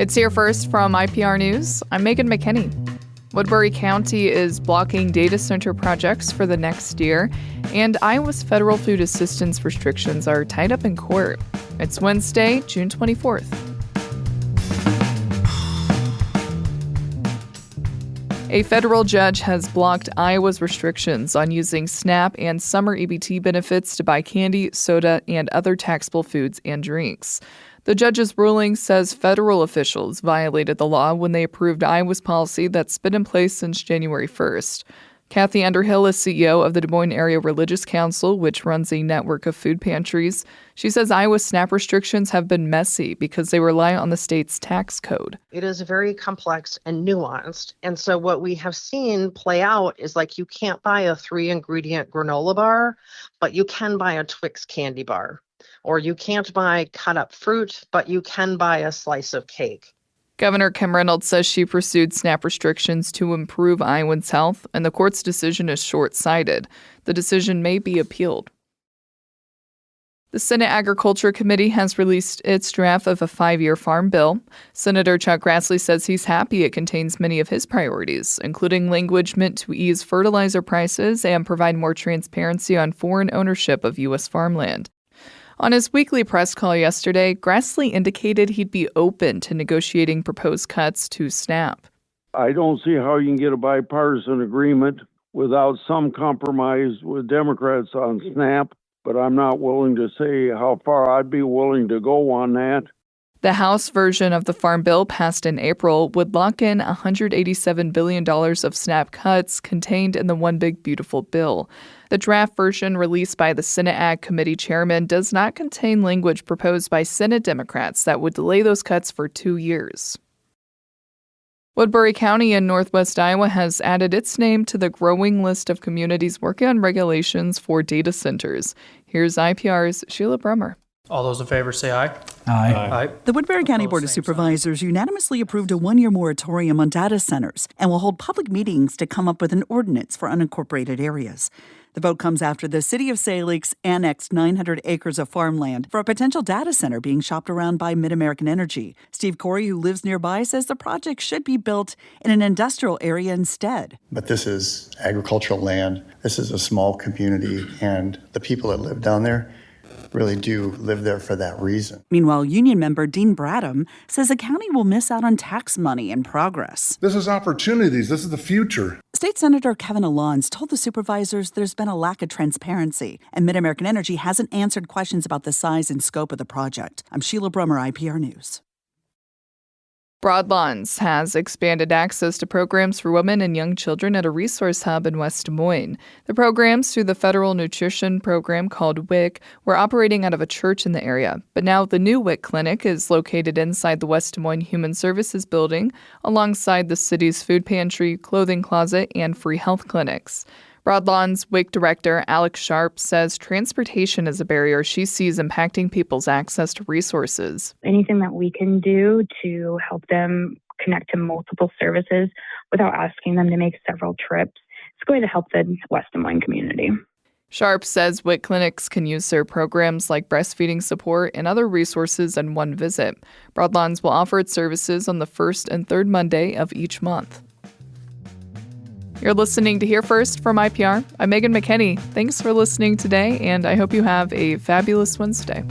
It's here first from IPR News. I'm Megan McKinney. Woodbury County is blocking data center projects for the next year, and Iowa's federal food assistance restrictions are tied up in court. It's Wednesday, June 24th. A federal judge has blocked Iowa's restrictions on using SNAP and summer EBT benefits to buy candy, soda, and other taxable foods and drinks. The judge's ruling says federal officials violated the law when they approved Iowa's policy that's been in place since January 1st. Kathy Underhill is CEO of the Des Moines Area Religious Council, which runs a network of food pantries. She says Iowa's SNAP restrictions have been messy because they rely on the state's tax code. It is very complex and nuanced. And so what we have seen play out is like you can't buy a 3-ingredient granola bar, but you can buy a Twix candy bar. Or you can't buy cut up fruit, but you can buy a slice of cake. Governor Kim Reynolds says she pursued SNAP restrictions to improve Iowans' health, and the court's decision is short-sighted. The decision may be appealed. The Senate Agriculture Committee has released its draft of a 5-year farm bill. Senator Chuck Grassley says he's happy it contains many of his priorities, including language meant to ease fertilizer prices and provide more transparency on foreign ownership of U.S. farmland. On his weekly press call yesterday, Grassley indicated he'd be open to negotiating proposed cuts to SNAP. I don't see how you can get a bipartisan agreement without some compromise with Democrats on SNAP, but I'm not willing to say how far I'd be willing to go on that. The House version of the Farm Bill passed in April would lock in $187 billion of SNAP cuts contained in the One Big Beautiful Bill. The draft version released by the Senate Ag Committee chairman does not contain language proposed by Senate Democrats that would delay those cuts for 2 years. Woodbury County in northwest Iowa has added its name to the growing list of communities working on regulations for data centers. Here's IPR's Sheila Brummer. All those in favor say aye. Aye. Aye. The Woodbury County Board of Supervisors unanimously approved a 1-year moratorium on data centers and will hold public meetings to come up with an ordinance for unincorporated areas. The vote comes after the city of Salix annexed 900 acres of farmland for a potential data center being shopped around by Mid-American Energy. Steve Corey, who lives nearby, says the project should be built in an industrial area instead. But this is agricultural land. This is a small community, and the people that live down there really do live there for that reason. Meanwhile, union member Dean Bradham says the county will miss out on tax money and progress. This is opportunities. This is the future. State Senator Kevin Alons told the supervisors there's been a lack of transparency, and Mid-American Energy hasn't answered questions about the size and scope of the project. I'm Sheila Brummer, IPR News. Broadlawns has expanded access to programs for women and young children at a resource hub in West Des Moines. The programs through the federal nutrition program called WIC were operating out of a church in the area. But now the new WIC clinic is located inside the West Des Moines Human Services building, alongside the city's food pantry, clothing closet, and free health clinics. Broadlawn's WIC director, Alex Sharp, says transportation is a barrier she sees impacting people's access to resources. Anything that we can do to help them connect to multiple services without asking them to make several trips, it's going to help the West Des Moines community. Sharp says WIC clinics can use their programs like breastfeeding support and other resources in one visit. Broadlawns will offer its services on the first and third Monday of each month. You're listening to Here First from IPR. I'm Megan McKinney. Thanks for listening today, and I hope you have a fabulous Wednesday.